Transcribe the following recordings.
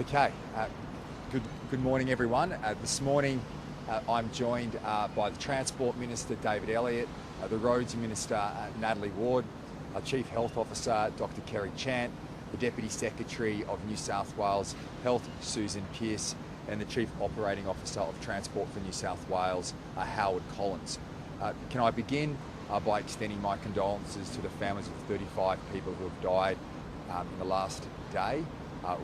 Okay, good morning everyone. This morning I'm joined by the Transport Minister David Elliott, the Roads Minister Natalie Ward, our Chief Health Officer Dr. Kerry Chant, the Deputy Secretary of New South Wales Health Susan Pearce, and the Chief Operating Officer of Transport for New South Wales Howard Collins. Can I begin by extending my condolences to the families of 35 people who have died in the last day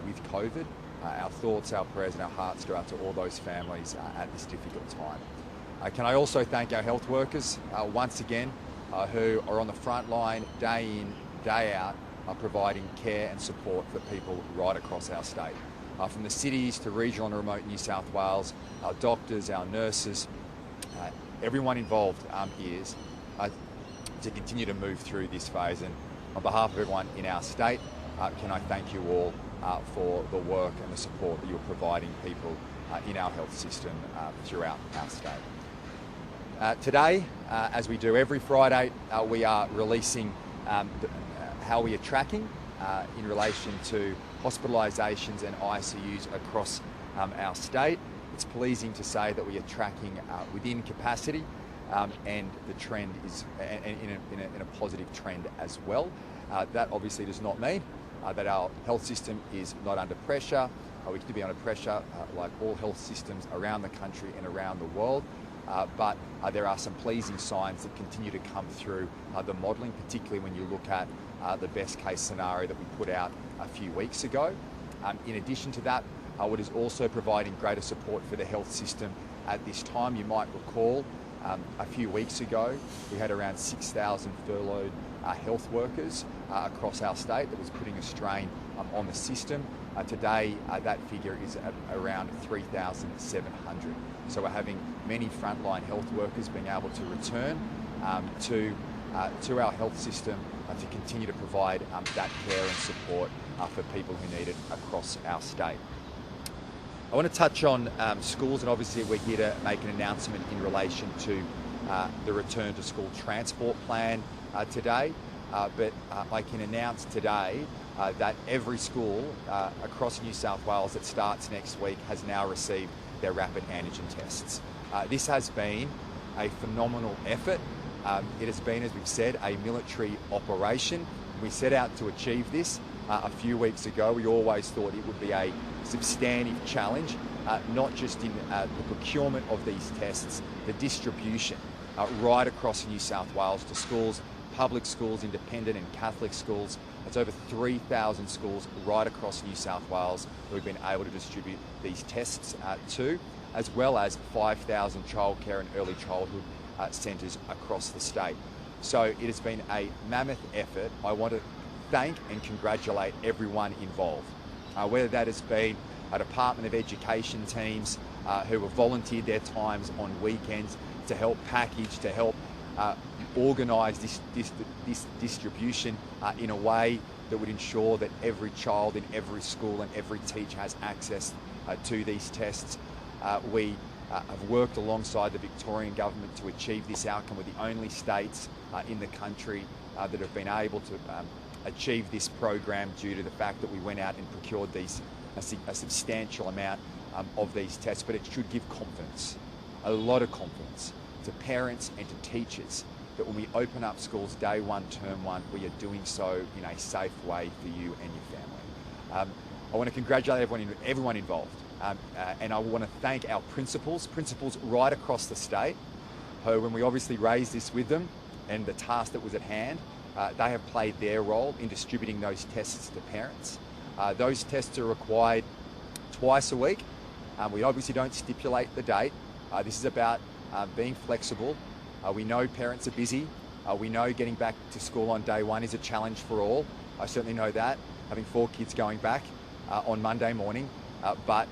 with COVID. Our thoughts, our prayers and our hearts go out to all those families at this difficult time. Can I also thank our health workers once again who are on the front line day in, day out, providing care and support for people right across our state. From the cities to regional and remote New South Wales, our doctors, our nurses, everyone involved is to continue to move through this phase. And on behalf of everyone in our state, can I thank you all for the work and the support that you're providing people in our health system throughout our state. Today, as we do every Friday, we are releasing how we are tracking in relation to hospitalisations and ICUs across our state. It's pleasing to say that we are tracking within capacity and the trend is in a positive trend as well. That obviously does not mean that our health system is not under pressure. We continue to be under pressure like all health systems around the country and around the world. But there are some pleasing signs that continue to come through the modelling, particularly when you look at the best case scenario that we put out a few weeks ago. In addition to that, what is also providing greater support for the health system at this time, you might recall a few weeks ago we had around 6,000 furloughed health workers across our state. That was putting a strain on the system. Today that figure is at around 3,700. So we're having many frontline health workers being able to return to our health system to continue to provide that care and support for people who need it across our state. I want to touch on schools, and obviously we're here to make an announcement in relation to the return to school transport plan today, but I can announce today that every school across New South Wales that starts next week has now received their rapid antigen tests. This has been a phenomenal effort. It has been, as we've said, a military operation. We set out to achieve this a few weeks ago. We always thought it would be a substantive challenge, not just in the procurement of these tests, the distribution right across New South Wales to schools, public schools, independent and Catholic schools. It's over 3,000 schools right across New South Wales that we've been able to distribute these tests to, as well as 5,000 childcare and early childhood centres across the state. So it has been a mammoth effort. I want to thank and congratulate everyone involved, whether that has been a Department of Education teams who have volunteered their times on weekends to help package, to help organise this distribution in a way that would ensure that every child in every school and every teacher has access to these tests. We have worked alongside the Victorian government to achieve this outcome. We're the only states in the country that have been able to achieve this program due to the fact that we went out and procured a substantial amount of these tests. But it should give confidence, a lot of confidence, to parents and to teachers that when we open up schools day one, term one, we are doing so in a safe way for you and your family. I want to congratulate everyone involved, and I want to thank our principals right across the state, who, when we obviously raised this with them and the task that was at hand, they have played their role in distributing those tests to parents. Those tests are required twice a week. We obviously don't stipulate the date. This is about being flexible. We know parents are busy. We know getting back to school on day one is a challenge for all. I certainly know that, having 4 kids going back on Monday morning. But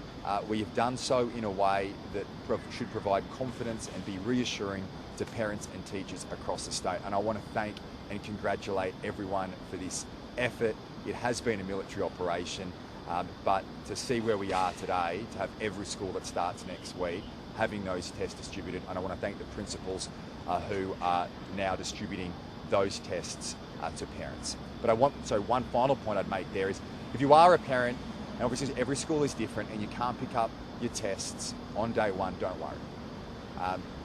we have done so in a way that should provide confidence and be reassuring to parents and teachers across the state. And I want to thank and congratulate everyone for this effort. It has been a military operation, but to see where we are today, to have every school that starts next week having those tests distributed, and I want to thank the principals who are now distributing those tests to parents. But one final point I'd make there is, if you are a parent And obviously every school is different and you can't pick up your tests on day one, don't worry.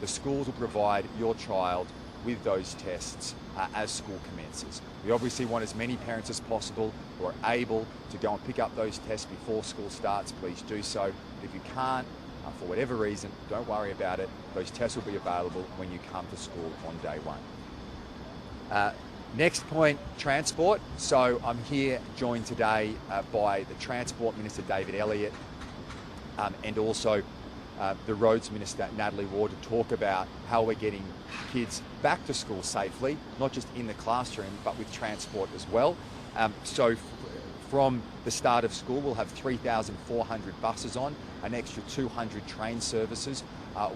The schools will provide your child with those tests as school commences. We obviously want as many parents as possible who are able to go and pick up those tests before school starts. Please do so. But if you can't, for whatever reason, don't worry about it. Those tests will be available when you come to school on day one. Next point, transport. So I'm here joined today by the Transport Minister, David Elliott, and also the Roads Minister, Natalie Ward, to talk about how we're getting kids back to school safely, not just in the classroom, but with transport as well. So from the start of school, we'll have 3,400 buses on. An extra 200 train services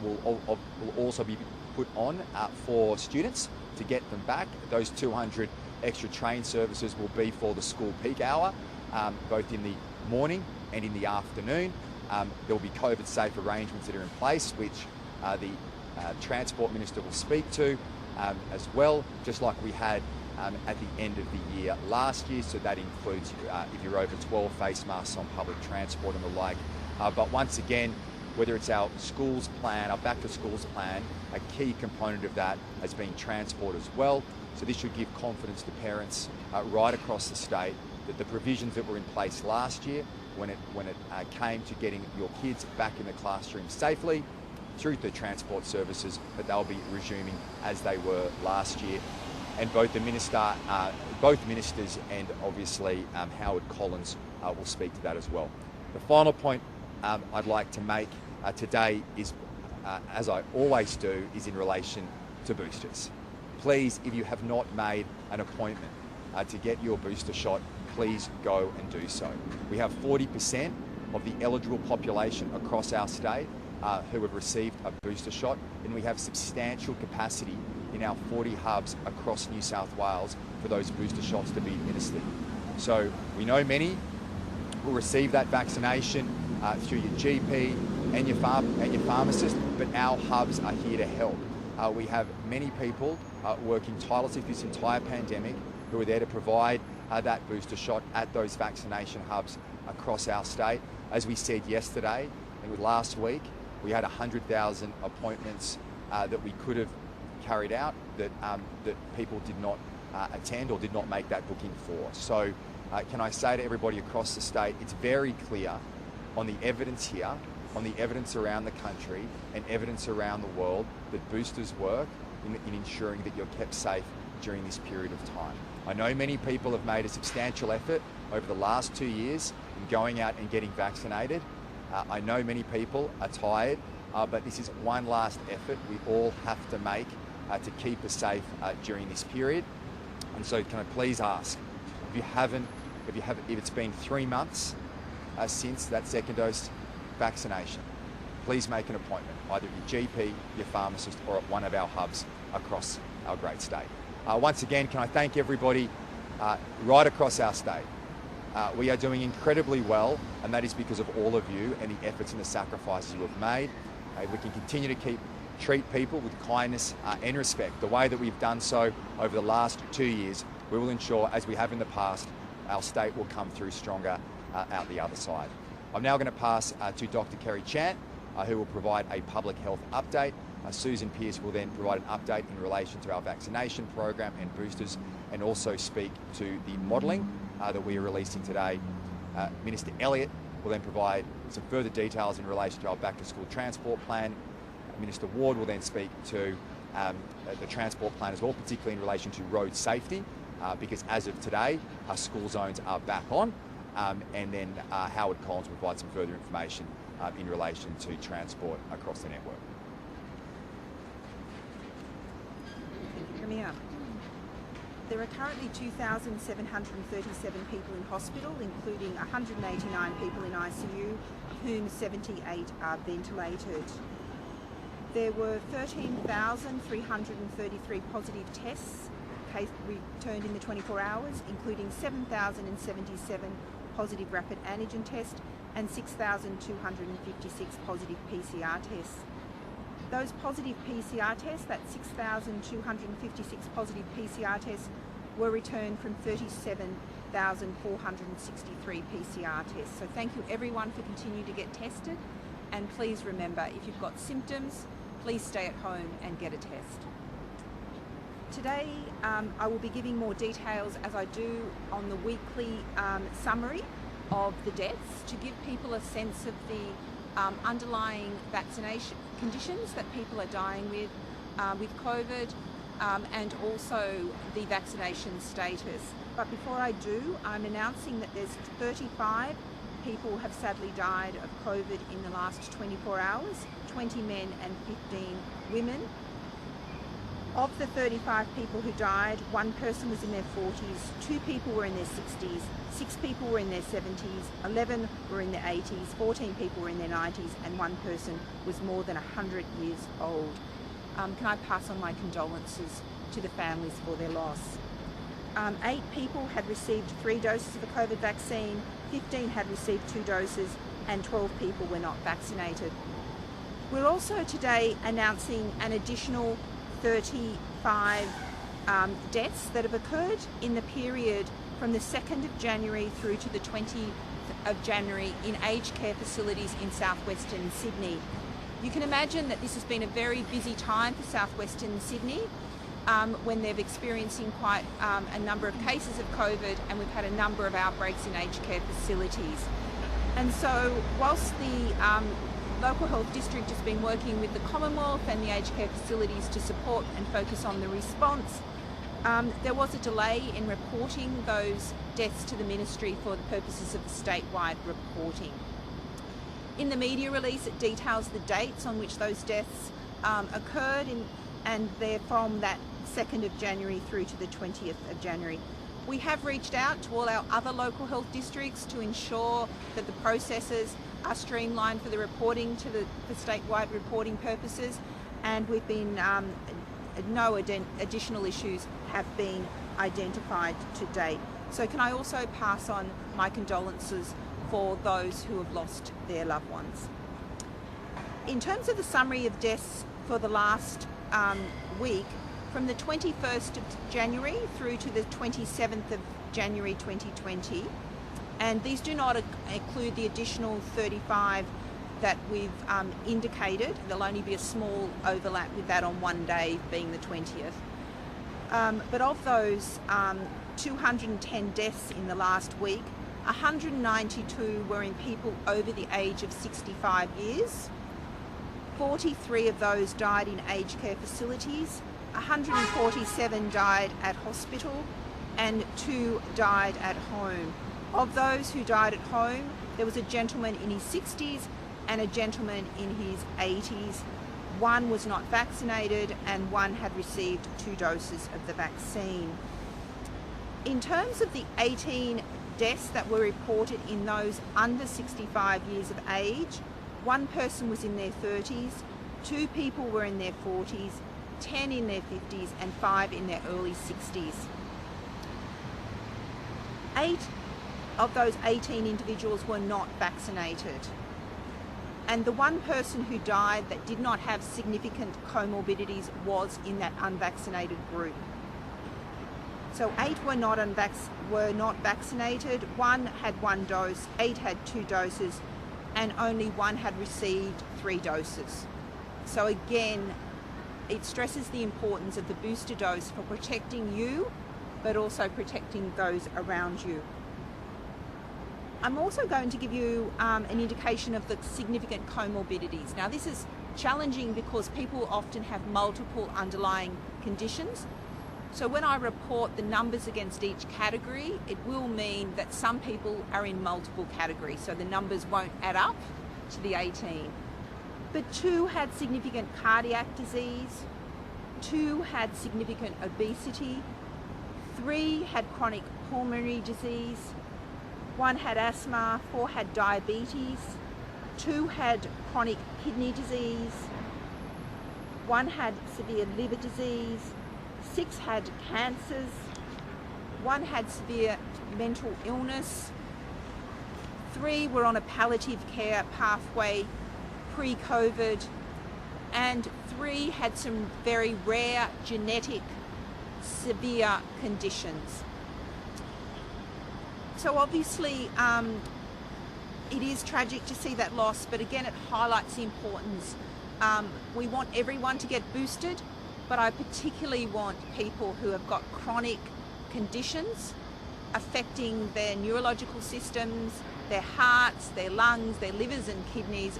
will also be put on for students to get them back. Those 200 extra train services will be for the school peak hour, both in the morning and in the afternoon. There will be COVID-safe arrangements that are in place, which the Transport Minister will speak to as well, just like we had at the end of the year last year. So that includes if you're over 12, face masks on public transport and the like. But once again, whether it's our schools plan, our back to schools plan, a key component of that has been transport as well. So this should give confidence to parents right across the state that the provisions that were in place last year when it came to getting your kids back in the classroom safely through the transport services, that they'll be resuming as they were last year. And both ministers and obviously Howard Collins will speak to that as well. The final point I'd like to make today is, as I always do, is in relation to boosters. Please, if you have not made an appointment to get your booster shot, please go and do so. We have 40% of the eligible population across our state who have received a booster shot, and we have substantial capacity in our 40 hubs across New South Wales for those booster shots to be administered. So we know many will receive that vaccination through your GP and your pharmacist, but our hubs are here to help. We have many people working tirelessly through this entire pandemic who are there to provide that booster shot at those vaccination hubs across our state. As we said yesterday, and last week, we had 100,000 appointments that we could have carried out that people did not attend or did not make that booking for. So can I say to everybody across the state, it's very clear on the evidence here, on the evidence around the country and evidence around the world, that boosters work in ensuring that you're kept safe during this period of time. I know many people have made a substantial effort over the last 2 years in going out and getting vaccinated. I know many people are tired, but this is one last effort we all have to make to keep us safe during this period. And so can I please ask, if it's been 3 months since that second dose vaccination, please make an appointment, either at your GP, your pharmacist, or at one of our hubs across our great state. Once again, can I thank everybody right across our state. We are doing incredibly well, and that is because of all of you and the efforts and the sacrifices you have made. We can continue to treat people with kindness and respect, the way that we've done so over the last 2 years. We will ensure, as we have in the past, our state will come through stronger out the other side. I'm now going to pass to Dr. Kerry Chant, who will provide a public health update. Susan Pearce will then provide an update in relation to our vaccination program and boosters, and also speak to the modelling that we are releasing today. Minister Elliott will then provide some further details in relation to our back-to-school transport plan. Minister Ward will then speak to the transport plan as well, particularly in relation to road safety, because as of today, our school zones are back on. And then Howard Collins will provide some further information in relation to transport across the network. Premier, there are currently 2,737 people in hospital, including 189 people in ICU, of whom 78 are ventilated. There were 13,333 positive tests returned in the 24 hours, including 7,077 positive rapid antigen tests and 6,256 positive PCR tests. Those positive PCR tests, that 6,256 positive PCR tests, were returned from 37,463 PCR tests. So thank you everyone for continuing to get tested, and please remember, if you've got symptoms, please stay at home and get a test. Today I will be giving more details, as I do on the weekly summary of the deaths, to give people a sense of the underlying vaccination conditions that people are dying with COVID, and also the vaccination status. But before I do, I'm announcing that there's 35 people have sadly died of COVID in the last 24 hours, 20 men and 15 women. Of the 35 people who died, one person was in their 40s, 2 people were in their 60s, 6 people were in their 70s, 11 were in their 80s, 14 people were in their 90s, and 1 person was more than 100 years old. Can I pass on my condolences to the families for their loss? 8 people had received 3 doses of the COVID vaccine, 15 had received 2 doses, and 12 people were not vaccinated. We're also today announcing an additional 35 deaths that have occurred in the period from the 2nd of January through to the 20th of January in aged care facilities in southwestern Sydney. You can imagine that this has been a very busy time for southwestern Sydney, when they're experiencing quite a number of cases of COVID, and we've had a number of outbreaks in aged care facilities. And so whilst the local health district has been working with the Commonwealth and the aged care facilities to support and focus on the response, there was a delay in reporting those deaths to the ministry for the purposes of the statewide reporting. In the media release, it details the dates on which those deaths occurred, and they're from that 2nd of January through to the 20th of January. We have reached out to all our other local health districts to ensure that the processes are streamlined for the reporting to the statewide reporting purposes, and we've been no additional issues have been identified to date. So can I also pass on my condolences for those who have lost their loved ones. In terms of the summary of deaths for the last week, from the 21st of January through to the 27th of January 2020, and these do not include the additional 35 that we've indicated. There'll only be a small overlap with that on one day, being the 20th. But of those 210 deaths in the last week, 192 were in people over the age of 65 years. 43 of those died in aged care facilities, 147 died at hospital, and 2 died at home. Of those who died at home, there was a gentleman in his 60s and a gentleman in his 80s. 1 was not vaccinated and 1 had received 2 doses of the vaccine. In terms of the 18 deaths that were reported in those under 65 years of age, 1 person was in their 30s, 2 people were in their 40s, 10 in their 50s, and 5 in their early 60s. 8 of those 18 individuals were not vaccinated. And the 1 person who died that did not have significant comorbidities was in that unvaccinated group. So 8 were not vaccinated, 1 had 1 dose, 8 had 2 doses, and only 1 had received 3 doses. So again, it stresses the importance of the booster dose for protecting you, but also protecting those around you. I'm also going to give you an indication of the significant comorbidities. Now, this is challenging because people often have multiple underlying conditions. So when I report the numbers against each category, it will mean that some people are in multiple categories, so the numbers won't add up to the 18. But 2 had significant cardiac disease, 2 had significant obesity, 3 had chronic pulmonary disease, 1 had asthma, 4 had diabetes, 2 had chronic kidney disease, 1 had severe liver disease, 6 had cancers, 1 had severe mental illness, 3 were on a palliative care pathway pre-COVID, and 3 had some very rare genetic severe conditions. So obviously it is tragic to see that loss, but again it highlights the importance. We want everyone to get boosted, but I particularly want people who have got chronic conditions affecting their neurological systems, their hearts, their lungs, their livers and kidneys,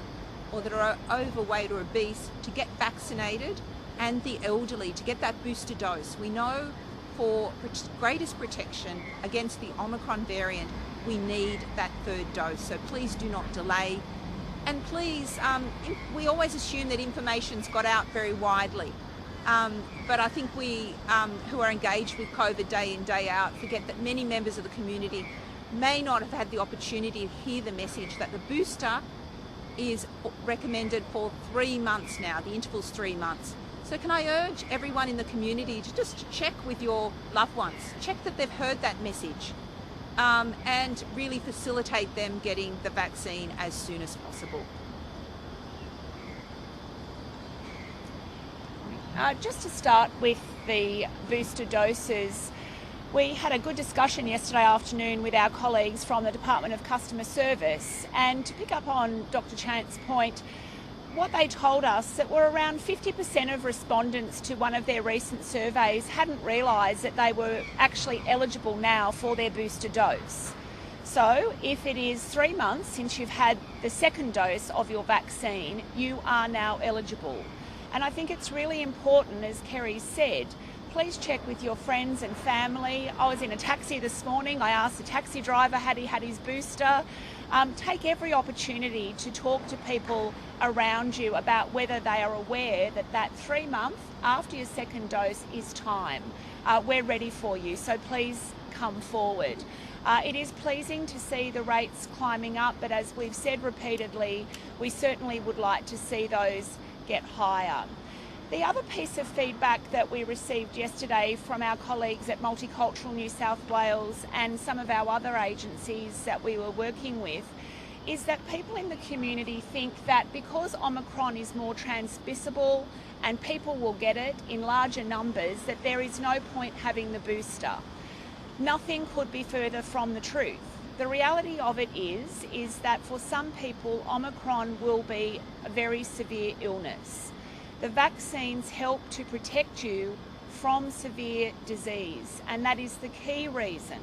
or that are overweight or obese, to get vaccinated, and the elderly to get that booster dose. We know for greatest protection against the Omicron variant, we need that third dose. So please do not delay. And please, we always assume that information's got out very widely. But I think we who are engaged with COVID day in, day out, forget that many members of the community may not have had the opportunity to hear the message that the booster is recommended for 3 months now. The interval's 3 months. So can I urge everyone in the community to just check with your loved ones, check that they've heard that message, and really facilitate them getting the vaccine as soon as possible. Just to start with the booster doses, we had a good discussion yesterday afternoon with our colleagues from the Department of Customer Service, and to pick up on Dr. Chant's point, what they told us that were around 50% of respondents to one of their recent surveys hadn't realised that they were actually eligible now for their booster dose. So if it is 3 months since you've had the second dose of your vaccine, you are now eligible. And I think it's really important, as Kerry said, please check with your friends and family. I was in a taxi this morning. I asked the taxi driver had he had his booster. Take every opportunity to talk to people around you about whether they are aware that that 3 months after your second dose is time. We're ready for you, so please come forward. It is pleasing to see the rates climbing up, but as we've said repeatedly, we certainly would like to see those get higher. The other piece of feedback that we received yesterday from our colleagues at Multicultural New South Wales and some of our other agencies that we were working with is that people in the community think that because Omicron is more transmissible and people will get it in larger numbers, that there is no point having the booster. Nothing could be further from the truth. The reality of it is that for some people, Omicron will be a very severe illness. The vaccines help to protect you from severe disease, and that is the key reason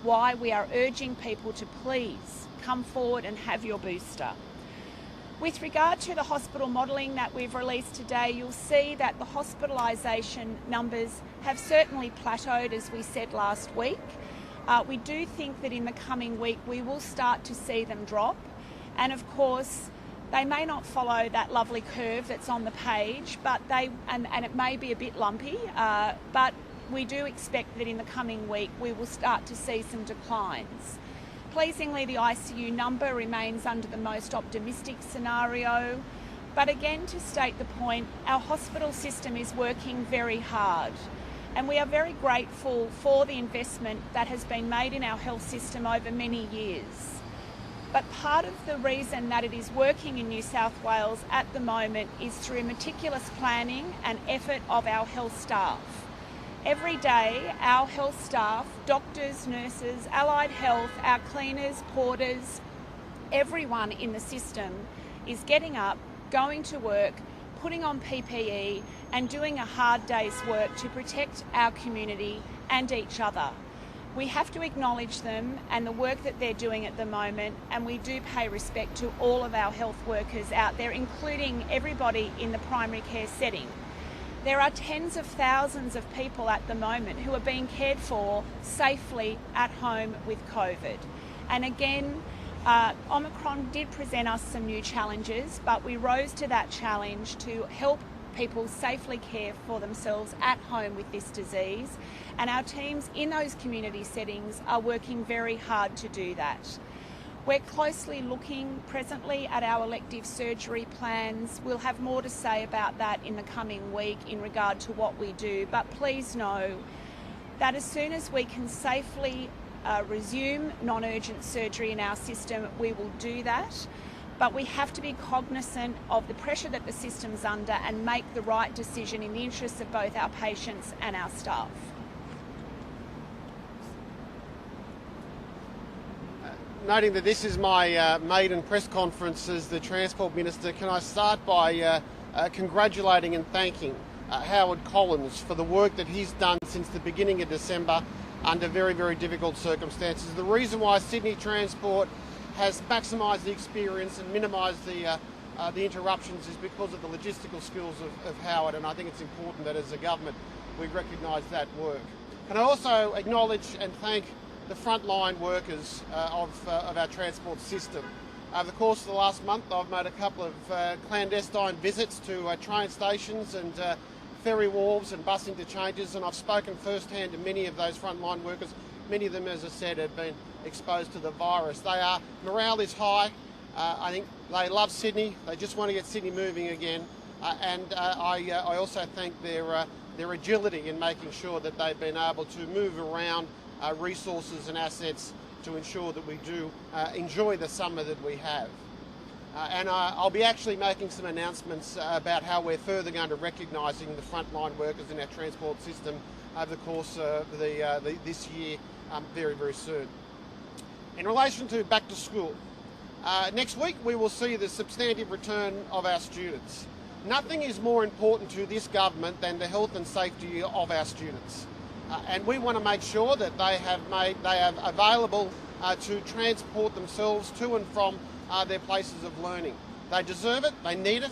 why we are urging people to please come forward and have your booster. With regard to the hospital modelling that we've released today, you'll see that the hospitalisation numbers have certainly plateaued, as we said last week. We do think that in the coming week we will start to see them drop, and of course they may not follow that lovely curve that's on the page, but and it may be a bit lumpy, but we do expect that in the coming week we will start to see some declines. Pleasingly, the ICU number remains under the most optimistic scenario, but again, to state the point, our hospital system is working very hard. And we are very grateful for the investment that has been made in our health system over many years. But part of the reason that it is working in New South Wales at the moment is through meticulous planning and effort of our health staff. Every day, our health staff, doctors, nurses, allied health, our cleaners, porters, everyone in the system is getting up, going to work, putting on PPE and doing a hard day's work to protect our community and each other. We have to acknowledge them and the work that they're doing at the moment, and we do pay respect to all of our health workers out there, including everybody in the primary care setting. There are tens of thousands of people at the moment who are being cared for safely at home with COVID. And again, Omicron did present us some new challenges, but we rose to that challenge to help people safely care for themselves at home with this disease. And our teams in those community settings are working very hard to do that. We're closely looking presently at our elective surgery plans. We'll have more to say about that in the coming week in regard to what we do. But please know that as soon as we can safely resume non-urgent surgery in our system, we will do that. But we have to be cognizant of the pressure that the system's under and make the right decision in the interests of both our patients and our staff. Noting that this is my maiden press conference as the Transport Minister, can I start by congratulating and thanking Howard Collins for the work that he's done since the beginning of December under very, very difficult circumstances. The reason why Sydney Transport has maximised the experience and minimised the interruptions is because of the logistical skills of Howard, and I think it's important that as a government we recognise that work. And I also acknowledge and thank the frontline workers of our transport system. Over the course of the last month, I've made a couple of clandestine visits to train stations and ferry wharves and bus interchanges, and I've spoken firsthand to many of those frontline workers. Many of them, as I said, have been exposed to the virus. Morale is high. I think they love Sydney. They just want to get Sydney moving again. I also thank their agility in making sure that they've been able to move around resources and assets to ensure that we do enjoy the summer that we have. And I'll be actually making some announcements about how we're further going to recognising the frontline workers in our transport system over the course of this year very, very soon. In relation to back to school, next week we will see the substantive return of our students. Nothing is more important to this government than the health and safety of our students. And we want to make sure that they have available to transport themselves to and from their places of learning. They deserve it, they need it,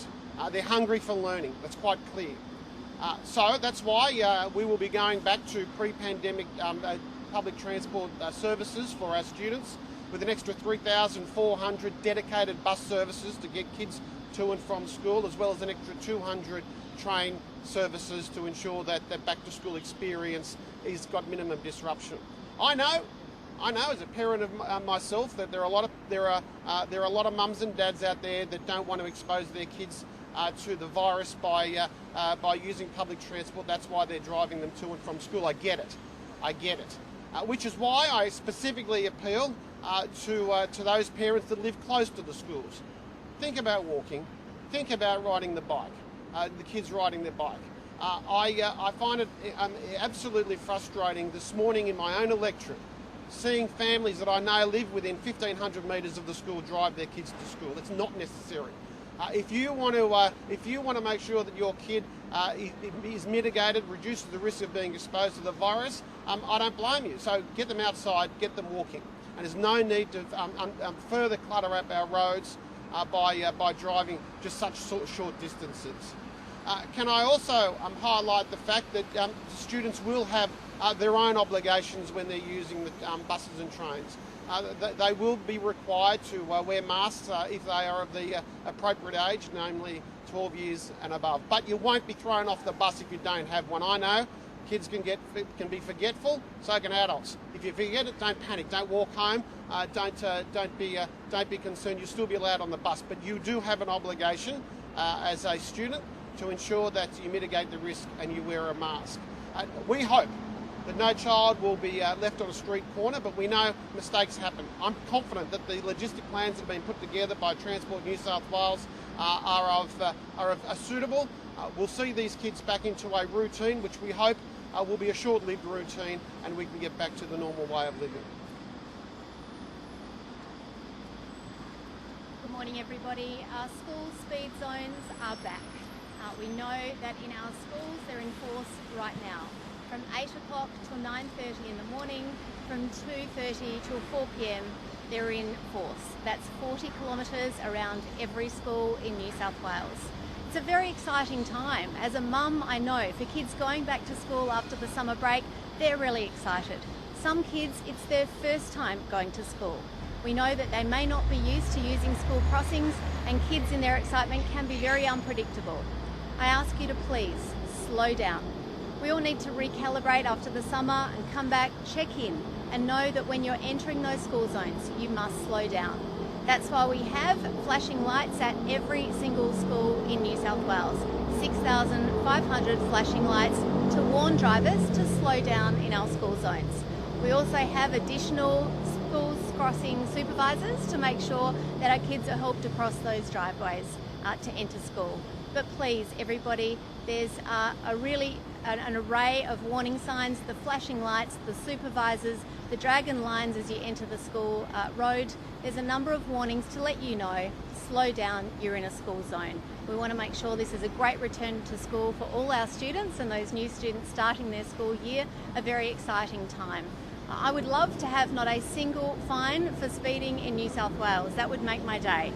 they're hungry for learning, that's quite clear. So that's why we will be going back to pre-pandemic public transport services for our students, with an extra 3,400 dedicated bus services to get kids to and from school, as well as an extra 200 train services to ensure that the back to school experience has got minimum disruption. I know as a parent of myself that there are a lot of mums and dads out there that don't want to expose their kids to the virus by using public transport. That's why they're driving them to and from school. I get it. Which is why I specifically appeal to those parents that live close to the schools. Think about walking. Think about riding the bike. The kids riding their bike. I find it absolutely frustrating this morning in my own electorate, seeing families that I know live within 1,500 metres of the school drive their kids to school. It's not necessary. If you want to make sure that your kid is mitigated, reduces the risk of being exposed to the virus, I don't blame you. So get them outside, get them walking. And there's no need to further clutter up our roads by driving just such short distances. Can I also highlight the fact that students will have their own obligations when they're using the buses and trains. They will be required to wear masks if they are of the appropriate age, namely 12 years and above. But you won't be thrown off the bus if you don't have one. I know kids can be forgetful, so can adults. If you forget it, don't panic. Don't walk home. Don't be concerned. You'll still be allowed on the bus, but you do have an obligation as a student to ensure that you mitigate the risk and you wear a mask. We hope that no child will be left on a street corner, but we know mistakes happen. I'm confident that the logistic plans that have been put together by Transport New South Wales are suitable. We'll see these kids back into a routine, which we hope will be a short-lived routine, and we can get back to the normal way of living. Good morning, everybody. Our school speed zones are back. We know that in our schools they're in force right now. From 8 o'clock till 9:30 in the morning, from 2:30 till 4 p.m, they're in force. That's 40 kilometres around every school in New South Wales. It's a very exciting time. As a mum, I know for kids going back to school after the summer break, they're really excited. Some kids, it's their first time going to school. We know that they may not be used to using school crossings, and kids in their excitement can be very unpredictable. I ask you to please slow down. We all need to recalibrate after the summer and come back, check in, and know that when you're entering those school zones, you must slow down. That's why we have flashing lights at every single school in New South Wales. 6,500 flashing lights to warn drivers to slow down in our school zones. We also have additional schools crossing supervisors to make sure that our kids are helped across those driveways to enter school. But please, everybody, there's an array of warning signs, the flashing lights, the supervisors. the dragon lines as you enter the school road, there's a number of warnings to let you know, slow down, you're in a school zone. We want to make sure this is a great return to school for all our students, and those new students starting their school year, a very exciting time. I would love to have not a single fine for speeding in New South Wales. That would make my day.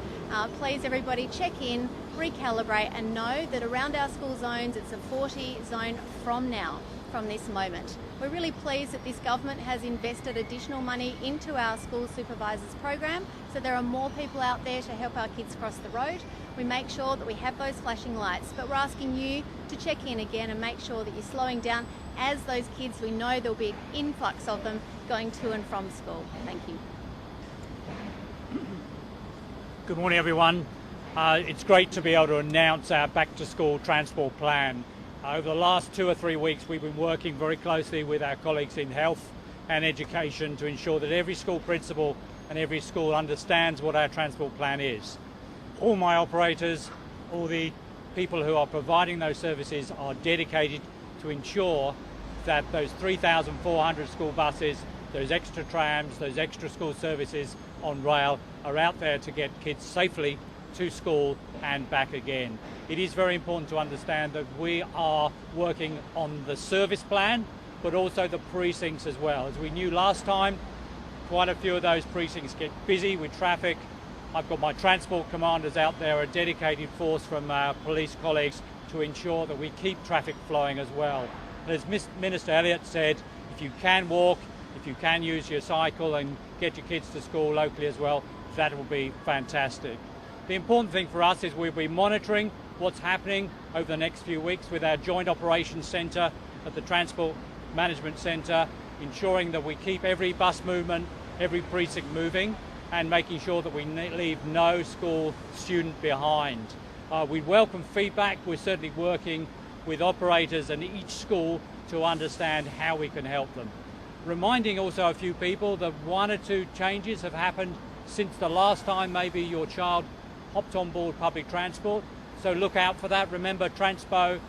Please everybody check in, recalibrate and know that around our school zones it's a 40 zone from now, from this moment. We're really pleased that this government has invested additional money into our school supervisors program, so there are more people out there to help our kids cross the road. We make sure that we have those flashing lights, but we're asking you to check in again and make sure that you're slowing down as those kids, we know there'll be an influx of them going to and from school. Thank you. Good morning everyone. It's great to be able to announce our back to school transport plan. Over the last 2 or 3 weeks we've been working very closely with our colleagues in health and education to ensure that every school principal and every school understands what our transport plan is. All my operators, all the people who are providing those services are dedicated to ensure that those 3,400 school buses, those extra trams, those extra school services on rail are out there to get kids safely to school and back again. It is very important to understand that we are working on the service plan, but also the precincts as well. As we knew last time, quite a few of those precincts get busy with traffic. I've got my transport commanders out there, a dedicated force from our police colleagues to ensure that we keep traffic flowing as well. And as Minister Elliott said, if you can walk, if you can use your cycle and get your kids to school locally as well, that will be fantastic. The important thing for us is we'll be monitoring what's happening over the next few weeks with our Joint Operations Centre at the Transport Management Centre, ensuring that we keep every bus movement, every precinct moving, and making sure that we leave no school student behind. We welcome feedback. We're certainly working with operators and each school to understand how we can help them. Reminding also a few people that 1 or 2 changes have happened since the last time maybe your child hopped on board public transport. So look out for that. Remember transport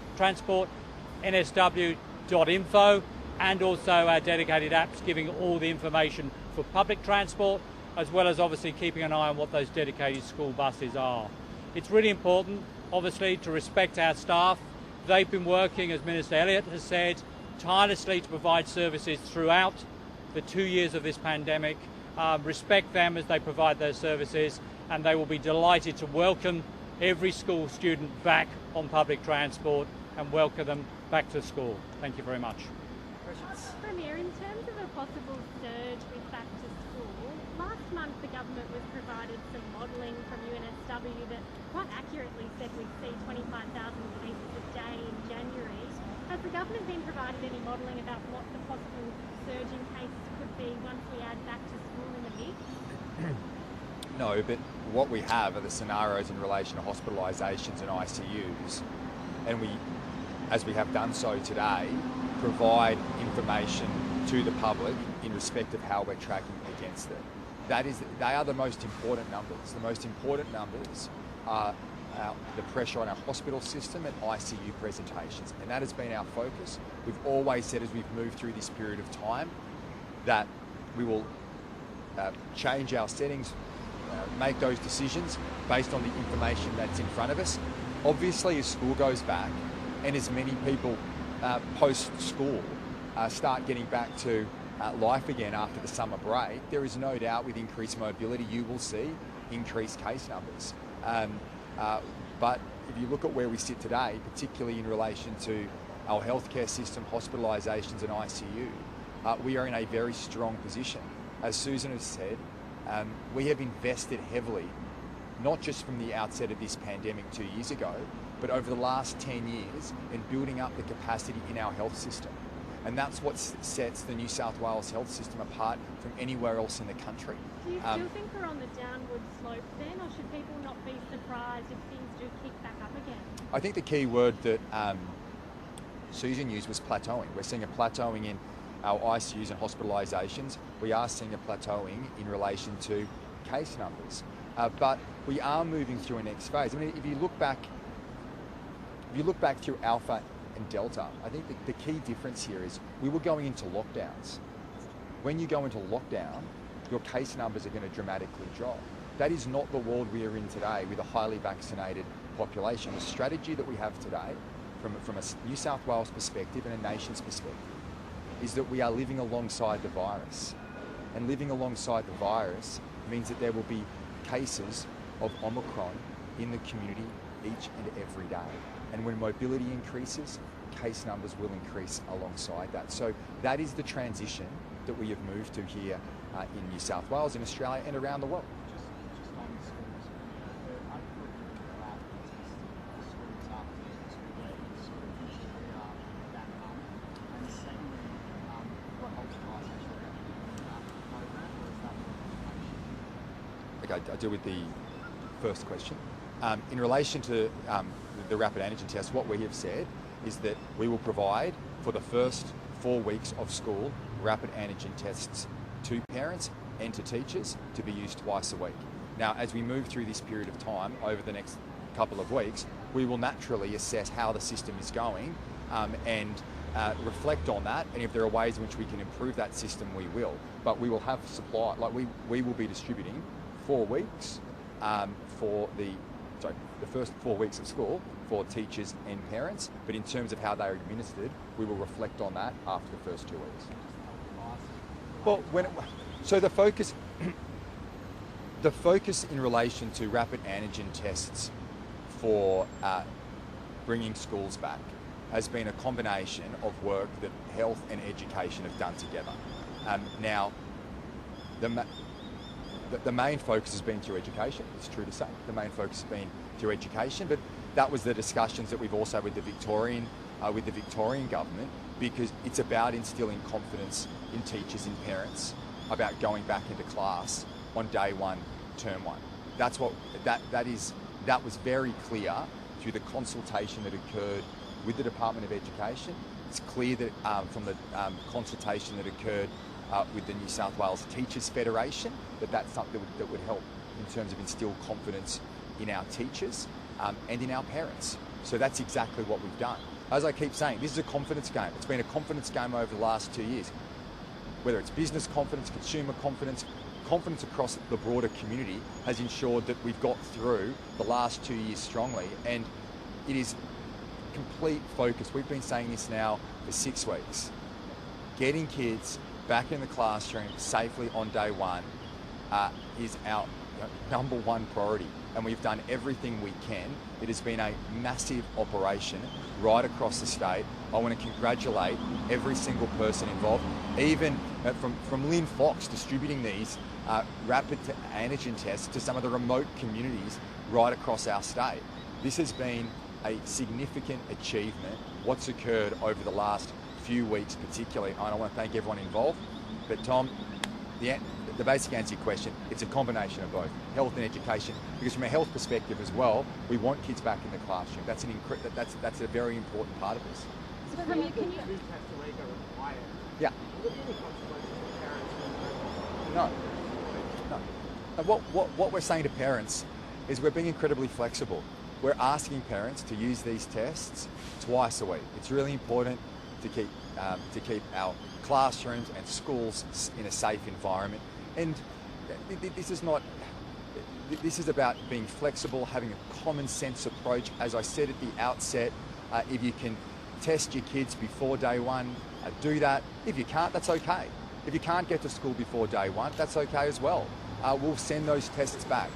nsw.info, and also our dedicated apps giving all the information for public transport, as well as obviously keeping an eye on what those dedicated school buses are. It's really important, obviously, to respect our staff. They've been working, as Minister Elliott has said, tirelessly to provide services throughout the 2 years of this pandemic. Respect them as they provide those services, and they will be delighted to welcome every school student back on public transport and welcome them back to school. Thank you very much. Premier, in terms of a possible surge with back to school, last month the government was provided some modelling from UNSW that quite accurately said we'd see 25,000 cases a day in January. Has the government been provided any modelling about what the possible surge in cases could be once we add back to school in the mix? No, but what we have are the scenarios in relation to hospitalisations and ICUs, and we, as we have done so today, provide information to the public in respect of how we're tracking against it. They are the most important numbers. The most important numbers are the pressure on our hospital system and ICU presentations, and that has been our focus. We've always said as we've moved through this period of time that we will change our settings, make those decisions based on the information that's in front of us. Obviously, as school goes back and as many people post-school start getting back to life again after the summer break, there is no doubt with increased mobility you will see increased case numbers. But if you look at where we sit today, particularly in relation to our healthcare system, hospitalisations and ICU, we are in a very strong position. As Susan has said, we have invested heavily, not just from the outset of this pandemic 2 years ago, but over the last 10 years in building up the capacity in our health system. And that's what sets the New South Wales health system apart from anywhere else in the country. Do you still think we're on the downward slope then, or should people not be surprised if things do kick back up again? I think the key word that Susan used was plateauing. We're seeing a plateauing in our ICUs and hospitalisations. We are seeing a plateauing in relation to case numbers. But we are moving through a next phase. I mean, if you look back through Alpha and Delta, I think the key difference here is we were going into lockdowns. when you go into lockdown, your case numbers are going to dramatically drop. That is not the world we are in today with a highly vaccinated population. The strategy that we have today, from a New South Wales perspective and a nation's perspective, is that we are living alongside the virus. And living alongside the virus means that there will be cases of Omicron in the community each and every day. And when mobility increases, case numbers will increase alongside that. So that is the transition that we have moved to here in New South Wales, in Australia and around the world. Just on schools, the unprovoked lab testing schools after 2 weeks, usually that up. And secondly, what hospitalisation program, or is that notification? Okay, I'll deal with the first question. In relation to the rapid antigen test, what we have said is that we will provide for the first 4 weeks of school rapid antigen tests to parents and to teachers to be used twice a week. Now, as we move through this period of time over the next couple of weeks, we will naturally assess how the system is going and reflect on that, and if there are ways in which we can improve that system, we will. But we will have supply, like we will be distributing 4 weeks for the first 4 weeks of school for teachers and parents, but in terms of how they are administered, we will reflect on that after the first 2 weeks. Well, so the focus in relation to rapid antigen tests for bringing schools back has been a combination of work that health and education have done together. Now, the main focus has been through education. It's true to say the main focus has been through education, but that was the discussions that we've also with the Victorian government, because it's about instilling confidence in teachers and parents about going back into class on day one, term one. That's what that was very clear through the consultation that occurred with the Department of Education. It's clear that from the consultation that occurred with the New South Wales Teachers Federation that's something that would help in terms of instill confidence in our teachers and in our parents. So that's exactly what we've done. As I keep saying, this is a confidence game. It's been a confidence game over the last 2 years. Whether it's business confidence, consumer confidence, confidence across the broader community has ensured that we've got through the last 2 years strongly, and it is complete focus. We've been saying this now for 6 weeks. Getting kids back in the classroom safely on day one is our number one priority, and we've done everything we can. It has been a massive operation right across the state. I want to congratulate every single person involved, even from Lynn Fox distributing these rapid antigen tests to some of the remote communities right across our state. This has been a significant achievement, what's occurred over the last few weeks particularly, and I want to thank everyone involved. But Tom, the basic answer to your question, it's a combination of both health and education, because from a health perspective as well, we want kids back in the classroom. That's a very important part of this. So can you... Yeah. No. What we're saying to parents is we're being incredibly flexible. We're asking parents to use these tests twice a week. It's really important to keep our classrooms and schools in a safe environment. And this is about being flexible, having a common sense approach. As I said at the outset, if you can test your kids before day one, do that. If you can't, that's okay. If you can't get to school before day one, that's okay as well. We'll send those tests back.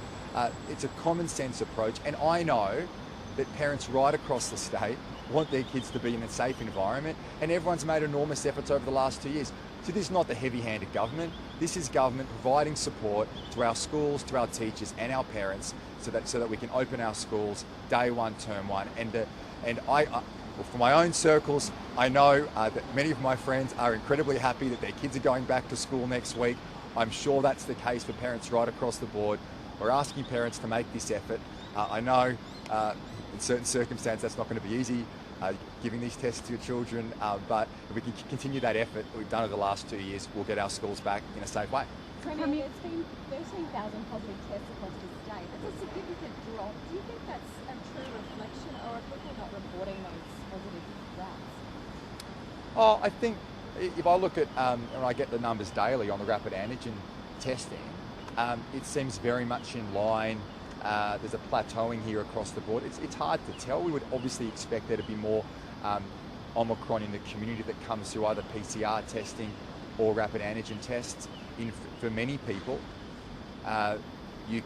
It's a common sense approach, and I know that parents right across the state want their kids to be in a safe environment, and everyone's made enormous efforts over the last 2 years. So this is not the heavy-handed government. This is government providing support to our schools, to our teachers and our parents, so that we can open our schools day one, term one. And for my own circles, I know that many of my friends are incredibly happy that their kids are going back to school next week. I'm sure that's the case for parents right across the board. We're asking parents to make this effort. I know in certain circumstances that's not going to be easy, giving these tests to your children, but if we can continue that effort that we've done over the last 2 years, we'll get our schools back in a safe way. Premier, it's been 13,000 positive tests across the state. That's a significant drop. Do you think that's a true reflection, or are people not reporting those positive routes? Oh, I think if I look at, and I get the numbers daily on the rapid antigen testing, it seems very much in line. There's a plateauing here across the board. It's hard to tell. We would obviously expect there to be more Omicron in the community that comes through either PCR testing or rapid antigen tests. For many people, you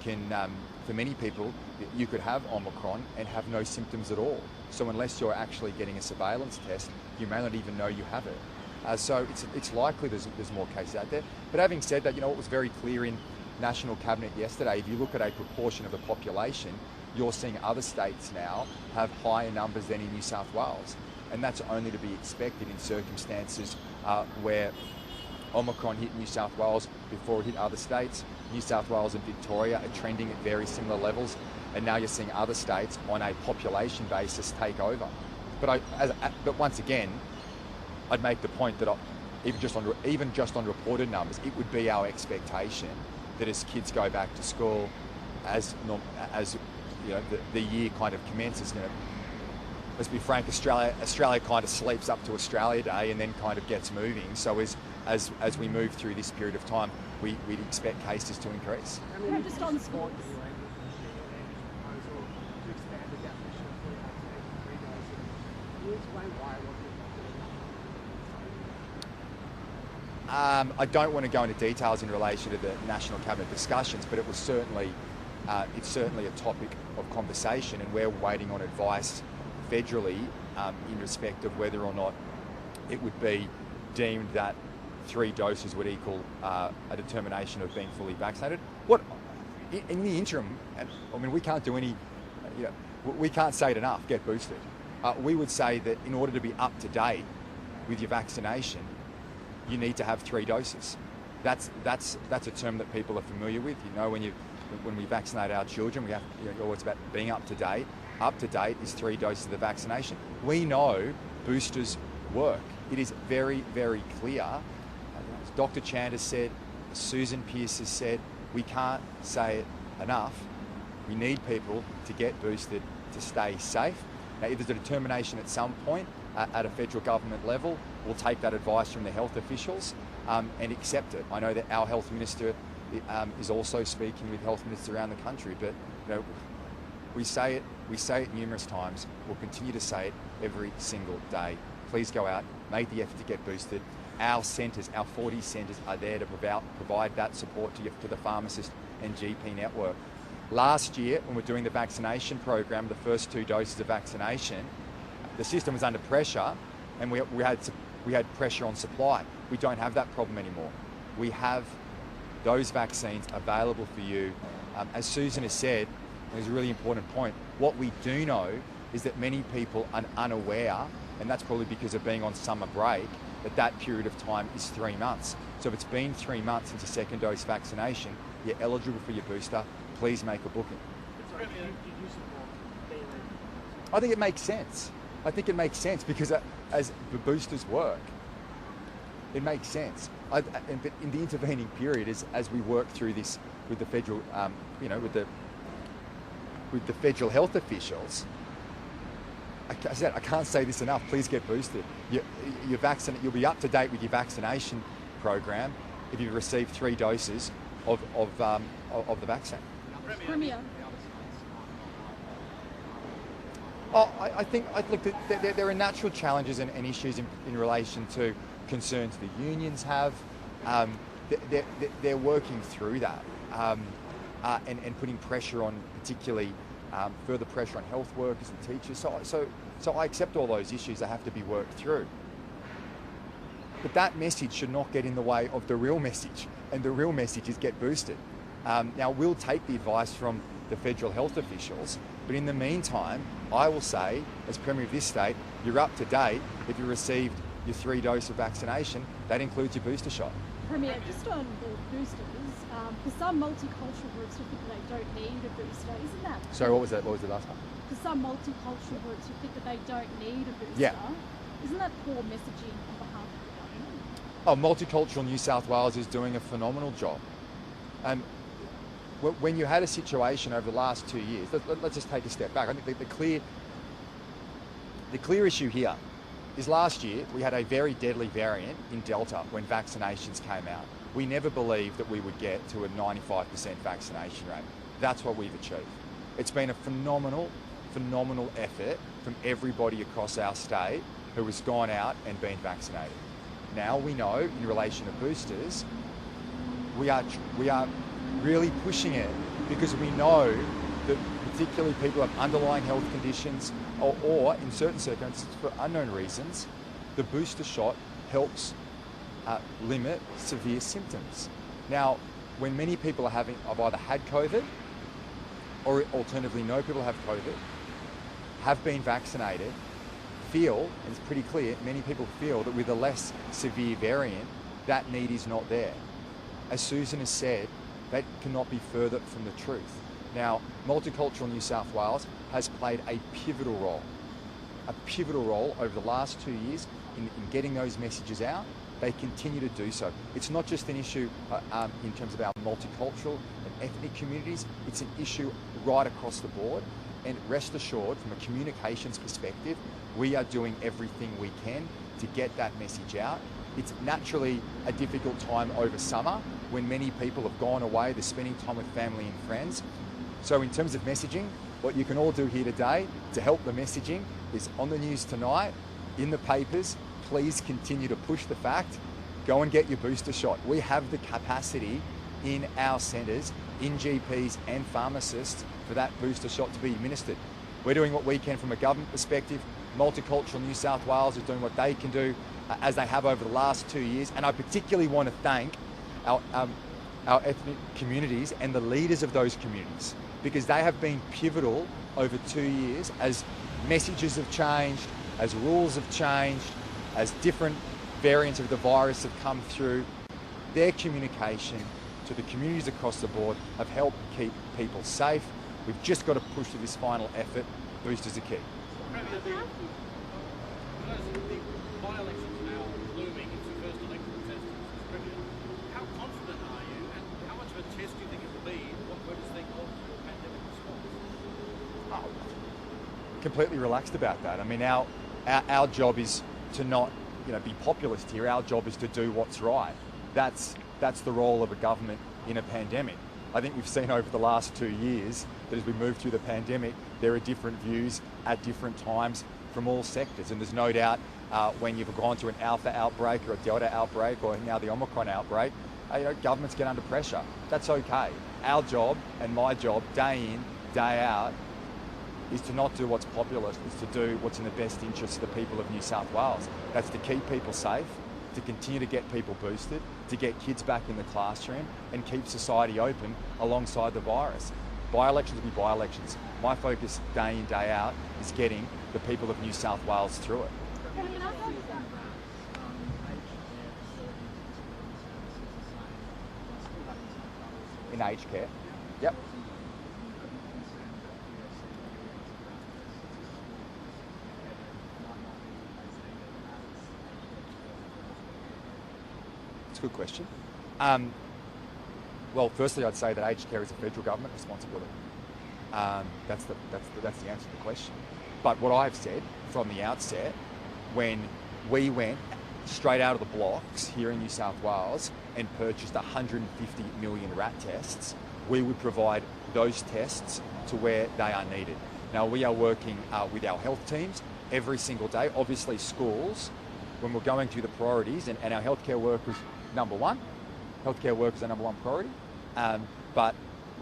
could have Omicron and have no symptoms at all. So unless you're actually getting a surveillance test, you may not even know you have it. So it's likely there's more cases out there. But having said that, what was very clear in National Cabinet yesterday, if you look at a proportion of the population, you're seeing other states now have higher numbers than in New South Wales. And that's only to be expected in circumstances where Omicron hit New South Wales before it hit other states. New South Wales and Victoria are trending at very similar levels, and now you're seeing other states on a population basis take over. But once again, I'd make the point that even just on reported numbers, it would be our expectation that as kids go back to school, as the year kind of commences, let's be frank, Australia kind of sleeps up to Australia Day and then kind of gets moving. So as we move through this period of time, we'd expect cases to increase. Just on schools. I don't want to go into details in relation to the National Cabinet discussions, but it's certainly a topic of conversation, and we're waiting on advice federally in respect of whether or not it would be deemed that 3 doses would equal a determination of being fully vaccinated. In the interim, we can't do any, we can't say it enough, get boosted. We would say that in order to be up to date with your vaccination, you need to have 3 doses. That's a term that people are familiar with. When we vaccinate our children, we have it's about being up to date. Up to date is 3 doses of the vaccination. We know boosters work. It is very, very clear. As Dr. Chant has said, Susan Pearce has said, we can't say it enough. We need people to get boosted to stay safe. Now, if there's a determination at some point at a federal government level, we'll take that advice from the health officials and accept it. I know that our health minister is also speaking with health ministers around the country, but we say it numerous times. We'll continue to say it every single day. Please go out, make the effort to get boosted. Our centres, our 40 centres, are there to provide that support to the pharmacist and GP network. Last year, when we're doing the vaccination program, the first 2 doses of vaccination, the system was under pressure, and we had pressure on supply. We don't have that problem anymore. We have those vaccines available for you. As Susan has said, and it's a really important point, what we do know is that many people are unaware, and that's probably because of being on summer break, that period of time is 3 months. So if it's been 3 months since your second dose vaccination, you're eligible for your booster, please make a booking. I think it makes sense. I think it makes sense because as the boosters work, it makes sense. But in the intervening period, as we work through this with the federal, with the federal health officials, I can't say this enough. Please get boosted. You'll be up to date with your vaccination program if you've received 3 doses of the vaccine. Premier. I think there are natural challenges and issues in relation to concerns the unions have. They're working through that and putting pressure on, particularly further pressure on health workers and teachers. So I accept all those issues. They have to be worked through. But that message should not get in the way of the real message, and the real message is get boosted. Now, we'll take the advice from the federal health officials, but in the meantime, I will say, as Premier of this state, you're up to date if you received your 3 doses of vaccination. That includes your booster shot. Premier, just on the boosters, for some multicultural groups who think they don't need a booster, isn't that? Sorry, what was that? What was the last one? For some multicultural groups who think that they don't need a booster, yeah. Isn't that poor messaging on behalf of the government? Oh, Multicultural New South Wales is doing a phenomenal job. When you had a situation over the last 2 years, let's just take a step back. I think the clear issue here is last year we had a very deadly variant in Delta when vaccinations came out. We never believed that we would get to a 95% vaccination rate. That's what we've achieved. It's been a phenomenal effort from everybody across our state who has gone out and been vaccinated. Now we know in relation to boosters, we are really pushing it because we know that particularly people who have underlying health conditions or in certain circumstances for unknown reasons, the booster shot helps limit severe symptoms. Now, when many people have either had COVID or alternatively know people have COVID, have been vaccinated, feel, and it's pretty clear, many people feel that with a less severe variant, that need is not there. As Susan has said, that cannot be further from the truth. Now, Multicultural New South Wales has played a pivotal role over the last 2 years in getting those messages out. They continue to do so. It's not just an issue in terms of our multicultural and ethnic communities, it's an issue right across the board. And rest assured, from a communications perspective, we are doing everything we can to get that message out. It's naturally a difficult time over summer when many people have gone away, they're spending time with family and friends. So in terms of messaging, what you can all do here today to help the messaging is on the news tonight, in the papers, please continue to push the fact, go and get your booster shot. We have the capacity in our centres, in GPs and pharmacists for that booster shot to be administered. We're doing what we can from a government perspective. Multicultural New South Wales is doing what they can do as they have over the last 2 years. And I particularly want to thank our ethnic communities and the leaders of those communities because they have been pivotal over 2 years as messages have changed, as rules have changed, as different variants of the virus have come through. Their communication to the communities across the board have helped keep people safe. We've just got to push to this final effort. Boosters are key. The by-elections now looming, it's the first electoral test as Premier. How confident are you and how much of a test do you think it will be? Where does think of your pandemic response? Completely relaxed about that. I mean, our job is to not be populist here. Our job is to do what's right. That's the role of a government in a pandemic. I think we've seen over the last 2 years that as we move through the pandemic, there are different views at different times from all sectors. And there's no doubt when you've gone through an Alpha outbreak or a Delta outbreak or now the Omicron outbreak, governments get under pressure. That's okay. Our job and my job, day in, day out, is to not do what's populist, is to do what's in the best interest of the people of New South Wales. That's to keep people safe, to continue to get people boosted, to get kids back in the classroom and keep society open alongside the virus. By-elections will be by-elections. My focus day in, day out is getting the people of New South Wales through it. In aged care? Yep. Good question. Well, firstly, I'd say that aged care is a federal government responsibility. That's the answer to the question. But what I've said from the outset, when we went straight out of the blocks here in New South Wales and purchased 150 million rat tests, we would provide those tests to where they are needed. Now, we are working with our health teams every single day. Obviously, schools, when we're going through the priorities, and our healthcare workers, number one. Healthcare workers are number one priority. But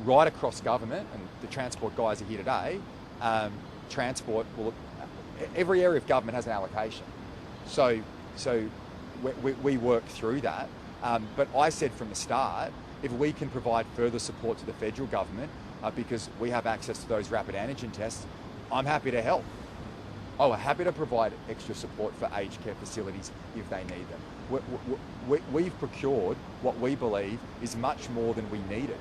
right across government, and the transport guys are here today, transport will, every area of government has an allocation. So we work through that. But I said from the start, if we can provide further support to the federal government, because we have access to those rapid antigen tests, I'm happy to help. We're happy to provide extra support for aged care facilities if they need them. We've procured what we believe is much more than we needed,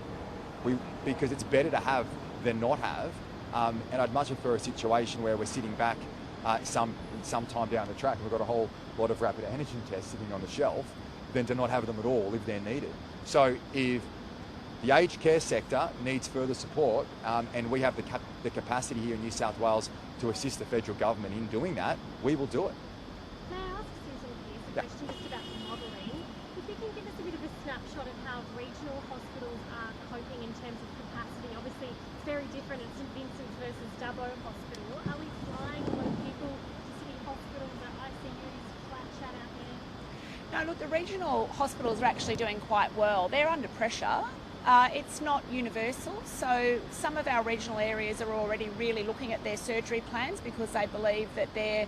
because it's better to have than not have, and I'd much prefer a situation where we're sitting back some time down the track and we've got a whole lot of rapid antigen tests sitting on the shelf than to not have them at all if they're needed. So if the aged care sector needs further support, and we have the capacity here in New South Wales to assist the federal government in doing that, we will do it. May I ask Susan Pearce a question just about the modelling? If you can give us a bit of a snapshot of how regional hospitals are coping in terms of capacity. Obviously, it's very different at St Vincent's versus Dubbo Hospital. Are we flying a lot of people to city hospitals or ICUs, flat chat out there? No, look, the regional hospitals are actually doing quite well. They're under pressure. It's not universal, so some of our regional areas are already really looking at their surgery plans because they believe that they're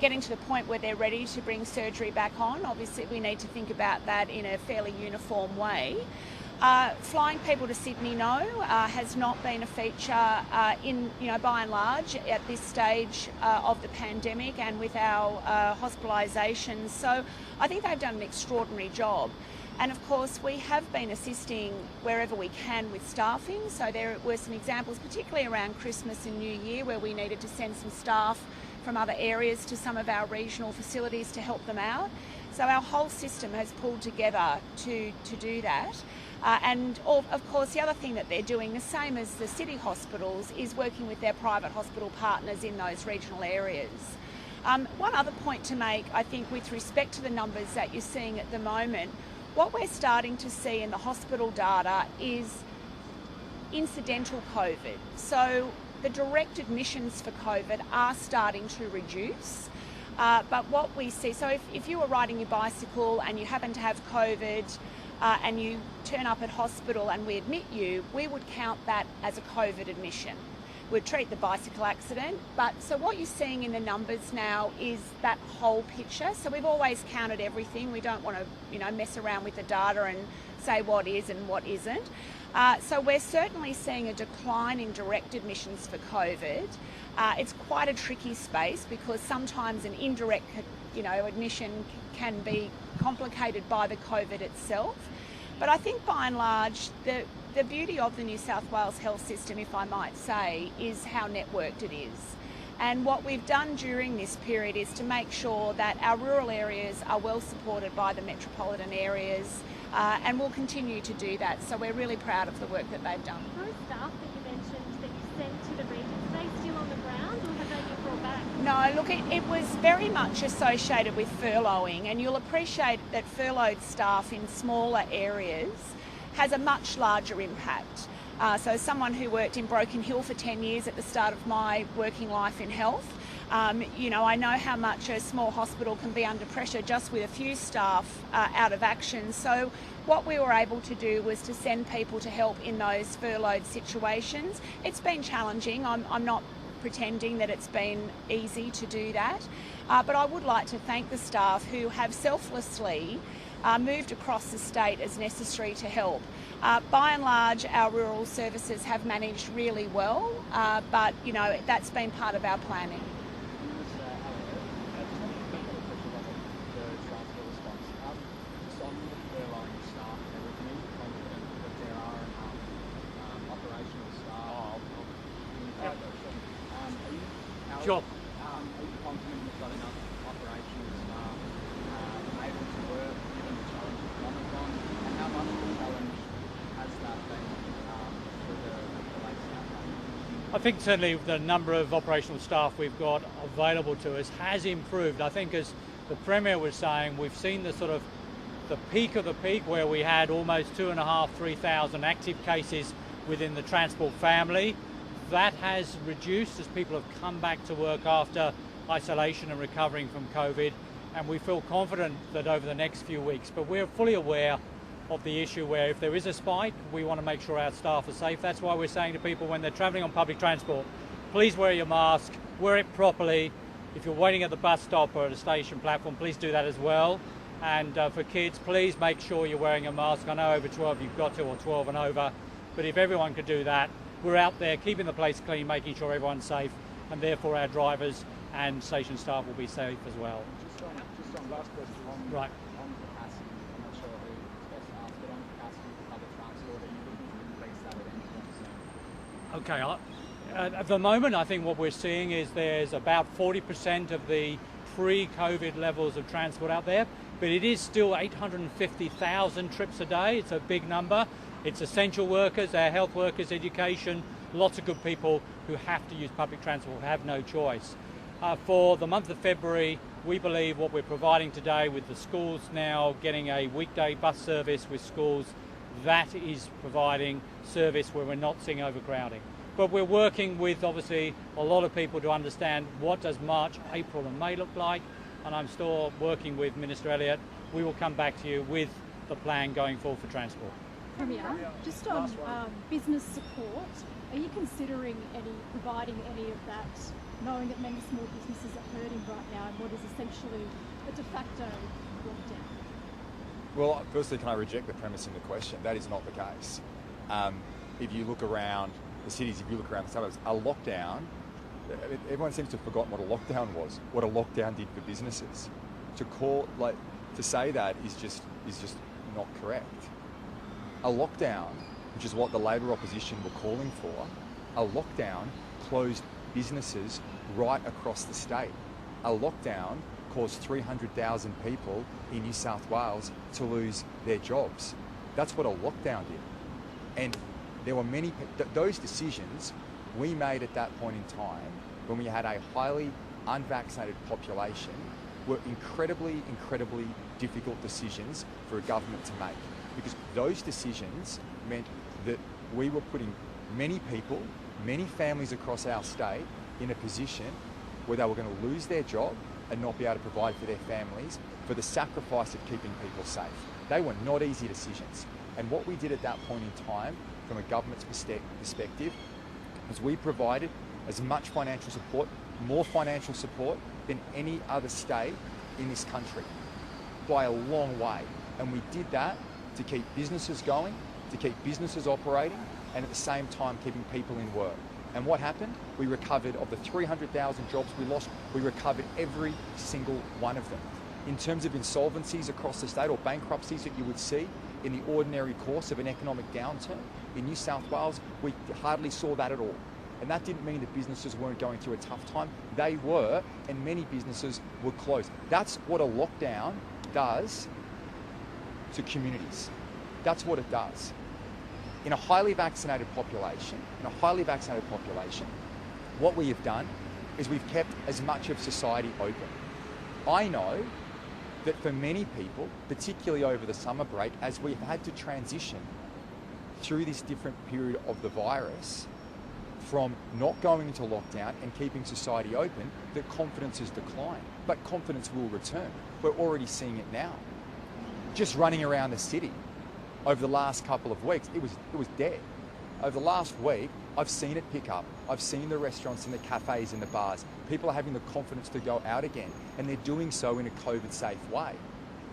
getting to the point where they're ready to bring surgery back on. Obviously, we need to think about that in a fairly uniform way. Flying people to Sydney, has not been a feature by and large at this stage of the pandemic and with our hospitalisations. So I think they've done an extraordinary job. And of course, we have been assisting wherever we can with staffing. So there were some examples, particularly around Christmas and New Year, where we needed to send some staff from other areas to some of our regional facilities to help them out. So our whole system has pulled together to do that. Of course, the other thing that they're doing, the same as the city hospitals, is working with their private hospital partners in those regional areas. One other point to make, I think, with respect to the numbers that you're seeing at the moment, what we're starting to see in the hospital data is incidental COVID. So the direct admissions for COVID are starting to reduce. But what we see, so if you were riding your bicycle and you happen to have COVID and you turn up at hospital and we admit you, we would count that as a COVID admission. We'd treat the bicycle accident. But so what you're seeing in the numbers now is that whole picture. So we've always counted everything. We don't want to, mess around with the data and say what is and what isn't. So we're certainly seeing a decline in direct admissions for COVID. It's quite a tricky space because sometimes an indirect, admission can be complicated by the COVID itself. But I think by and large, the beauty of the New South Wales health system, if I might say, is how networked it is. And what we've done during this period is to make sure that our rural areas are well supported by the metropolitan areas, and we'll continue to do that. So we're really proud of the work that they've done. Those staff that you mentioned that you sent to the regions, are they still on the ground or have they been brought back? No, look, it was very much associated with furloughing, and you'll appreciate that furloughed staff in smaller areas has a much larger impact. So someone who worked in Broken Hill for 10 years at the start of my working life in health, I know how much a small hospital can be under pressure just with a few staff out of action. So what we were able to do was to send people to help in those furloughed situations. It's been challenging. I'm not pretending that it's been easy to do that, but I would like to thank the staff who have selflessly moved across the state as necessary to help. By and large, our rural services have managed really well, but that's been part of our planning. Sure. Are you confident you've got enough operational staff able to work given the challenge of Omicron? And how much of a challenge has that been for the late staff? I think certainly the number of operational staff we've got available to us has improved. I think as the Premier was saying, we've seen the peak of the peak where we had almost 2,500-3,000 active cases within the transport family. That has reduced as people have come back to work after isolation and recovering from COVID, and we feel confident that over the next few weeks, but we're fully aware of the issue where if there is a spike, we want to make sure our staff are safe. That's why we're saying to people when they're travelling on public transport, please wear your mask, wear it properly. If you're waiting at the bus stop or at a station platform, please do that as well. And for kids, please make sure you're wearing a mask. I know over 12 you've got to, or 12 and over, but if everyone could do that, we're out there keeping the place clean, making sure everyone's safe, and therefore our drivers and station staff will be safe as well. Just on last question, on capacity, I'm not sure who is best to ask, but on capacity for public transport, are you looking to increase that at any point soon? Okay, at the moment I think what we're seeing is there's about 40% of the pre-COVID levels of transport out there, but it is still 850,000 trips a day. It's a big number. It's essential workers, our health workers, education, lots of good people who have to use public transport, have no choice. For the month of February, We believe what we're providing today with the schools now getting a weekday bus service with schools, that is providing service where we're not seeing overcrowding. But we're working with obviously a lot of people to understand what does March, April and May look like, and I'm still working with Minister Elliott. We will come back to you with the plan going forward for transport. Premier, just on business support, are you considering providing any of that, knowing that many small businesses are hurting right now in what is essentially a de facto lockdown? Well, firstly, can I reject the premise in the question? That is not the case. If you look around the cities, if you look around the suburbs, a lockdown, everyone seems to have forgotten what a lockdown was, what a lockdown did for businesses. To say that is just not correct. A lockdown, which is what the Labor opposition were calling for, a lockdown closed businesses right across the state. A lockdown caused 300,000 people in New South Wales to lose their jobs. That's what a lockdown did. And there were many, those decisions we made at that point in time when we had a highly unvaccinated population were incredibly difficult decisions for a government to make, because those decisions meant that we were putting many people, many families across our state in a position where they were going to lose their job and not be able to provide for their families for the sacrifice of keeping people safe. They were not easy decisions. And what we did at that point in time, from a government's perspective, was we provided as much financial support, more financial support than any other state in this country, by a long way. And we did that to keep businesses going, to keep businesses operating, and at the same time keeping people in work. And what happened? We recovered, of the 300,000 jobs we lost, we recovered every single one of them. In terms of insolvencies across the state, or bankruptcies that you would see in the ordinary course of an economic downturn, in New South Wales, we hardly saw that at all. And that didn't mean that businesses weren't going through a tough time. They were, and many businesses were closed. That's what a lockdown does to communities. That's what it does. In a highly vaccinated population, what we have done is we've kept as much of society open. I know that for many people, particularly over the summer break, as we've had to transition through this different period of the virus, from not going into lockdown and keeping society open, that confidence has declined. But confidence will return. We're already seeing it now. Just running around the city over the last couple of weeks, it was dead. Over the last week, I've seen it pick up. I've seen the restaurants and the cafes and the bars. People are having the confidence to go out again, and they're doing so in a COVID-safe way.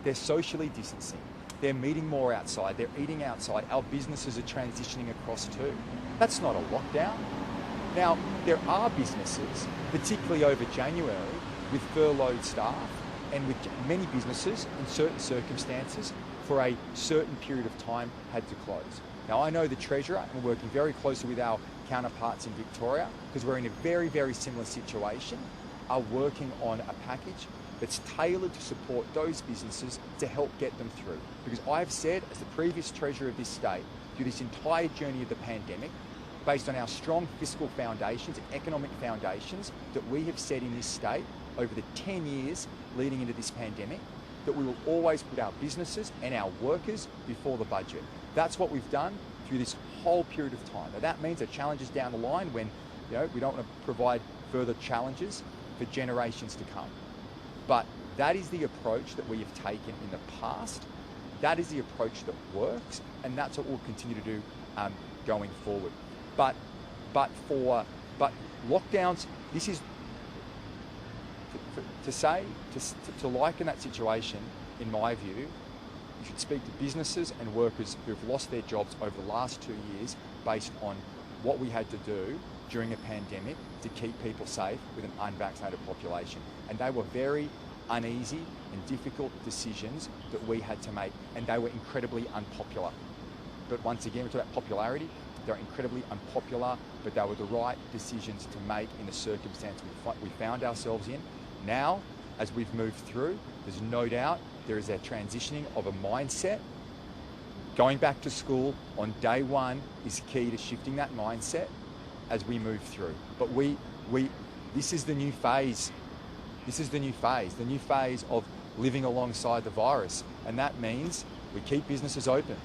They're socially distancing. They're meeting more outside. They're eating outside. Our businesses are transitioning across too. That's not a lockdown. Now, there are businesses, particularly over January, with furloughed staff, and with many businesses in certain circumstances for a certain period of time had to close. Now, I know the Treasurer, and we're working very closely with our counterparts in Victoria, because we're in a very similar situation, are working on a package that's tailored to support those businesses to help get them through. Because I've said, as the previous Treasurer of this state, through this entire journey of the pandemic, based on our strong fiscal foundations and economic foundations that we have set in this state over the 10 years leading into this pandemic, that we will always put our businesses and our workers before the budget. That's what we've done through this whole period of time. Now, that means there are challenges down the line when we don't want to provide further challenges for generations to come. But that is the approach that we have taken in the past. That is the approach that works, and that's what we'll continue to do going forward. But lockdowns, this is to liken that situation, in my view, you should speak to businesses and workers who have lost their jobs over the last 2 years based on what we had to do during a pandemic to keep people safe with an unvaccinated population. And they were very uneasy and difficult decisions that we had to make, and they were incredibly unpopular. But once again, we talk about popularity. They're incredibly unpopular, but they were the right decisions to make in the circumstance we found ourselves in. Now, as we've moved through, there's no doubt there is a transitioning of a mindset. Going back to school on day one is key to shifting that mindset as we move through. But this is the new phase This is the new phase of living alongside the virus. And that means we keep businesses open.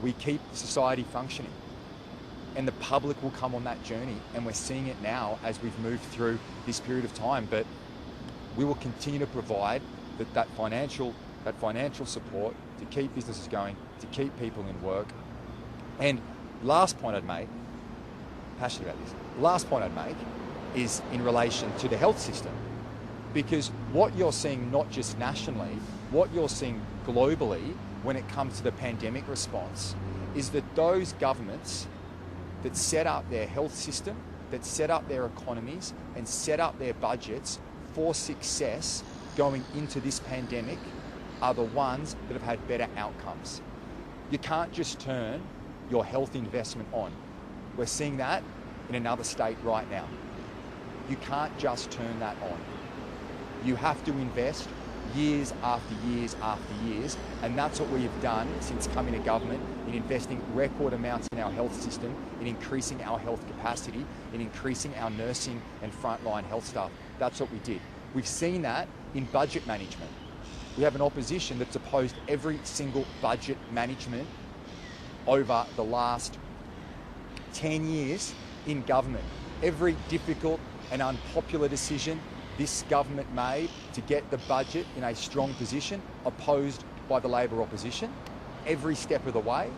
We keep society functioning. And the public will come on that journey. And we're seeing it now as we've moved through this period of time. But we will continue to provide that financial support to keep businesses going, to keep people in work. And last point I'd make, passionate about this, last point I'd make is in relation to the health system. Because what you're seeing not just nationally, what you're seeing globally when it comes to the pandemic response is that those governments that set up their health system, that set up their economies and set up their budgets for success going into this pandemic are the ones that have had better outcomes. You can't just turn your health investment on. We're seeing that in another state right now. You can't just turn that on. You have to invest years after years after years, and that's what we have done since coming to government, in investing record amounts in our health system, in increasing our health capacity, in increasing our nursing and frontline health staff. That's what we did. We've seen that in budget management. We have an opposition that's opposed every single budget management over the last 10 years in government. Every difficult and unpopular decision this government made to get the budget in a strong position, opposed by the Labor opposition, every step of the way.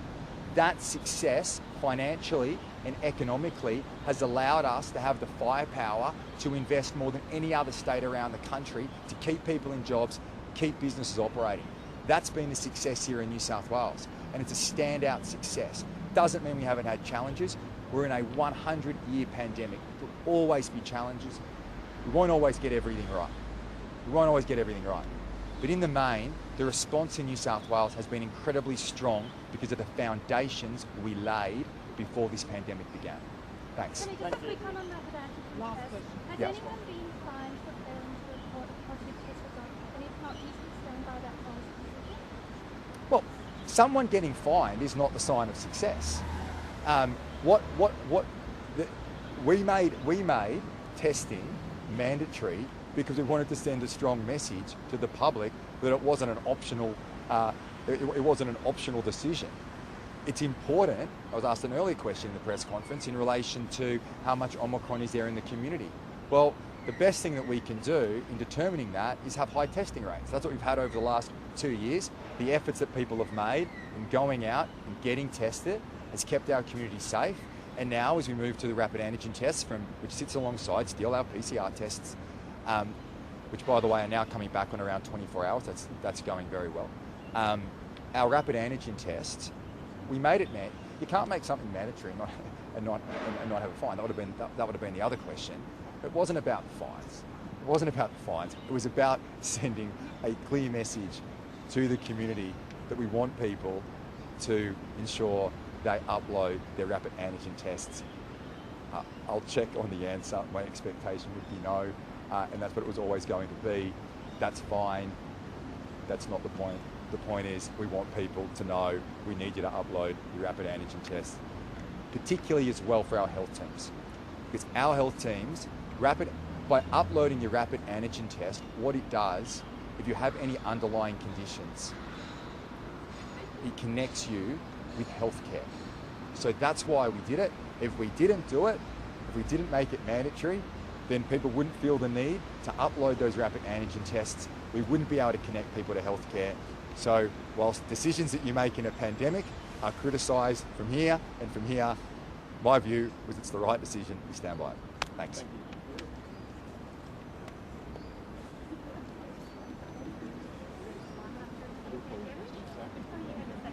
That success financially and economically has allowed us to have the firepower to invest more than any other state around the country to keep people in jobs, keep businesses operating. That's been the success here in New South Wales, and it's a standout success. Doesn't mean we haven't had challenges. We're in a 100-year pandemic. There will always be challenges. We won't always get everything right. But in the main, the response in New South Wales has been incredibly strong because of the foundations we laid before this pandemic began. Thanks. Can I just quickly comment on that without a test? Has anyone been fined for failing to report a positive test result? And if not, do you stand by that policy? Well, someone getting fined is not the sign of success. We made testing mandatory because we wanted to send a strong message to the public that it wasn't an optional. It wasn't an optional decision. It's important. I was asked an earlier question in the press conference in relation to how much Omicron is there in the community. Well, the best thing that we can do in determining that is have high testing rates. That's what we've had over the last 2 years. The efforts that people have made in going out and getting tested has kept our community safe. And now, as we move to the rapid antigen tests, which sits alongside still our PCR tests, which, by the way, are now coming back on around 24 hours. That's going very well. Our rapid antigen tests, we made it mandatory. You can't make something mandatory and not have a fine. That would have been the other question. It wasn't about the fines. It was about sending a clear message to the community that we want people to ensure they upload their rapid antigen tests. I'll check on the answer. My expectation would be no, and that's what it was always going to be. That's fine. That's not the point. The point is we want people to know we need you to upload your rapid antigen tests, particularly as well for our health teams. Because our health teams, by uploading your rapid antigen test, what it does, if you have any underlying conditions, it connects you with healthcare. So that's why we did it. If we didn't do it, if we didn't make it mandatory, then people wouldn't feel the need to upload those rapid antigen tests. We wouldn't be able to connect people to healthcare. So whilst decisions that you make in a pandemic are criticised from here and from here, my view was it's the right decision. We stand by it. Thanks. Thank you.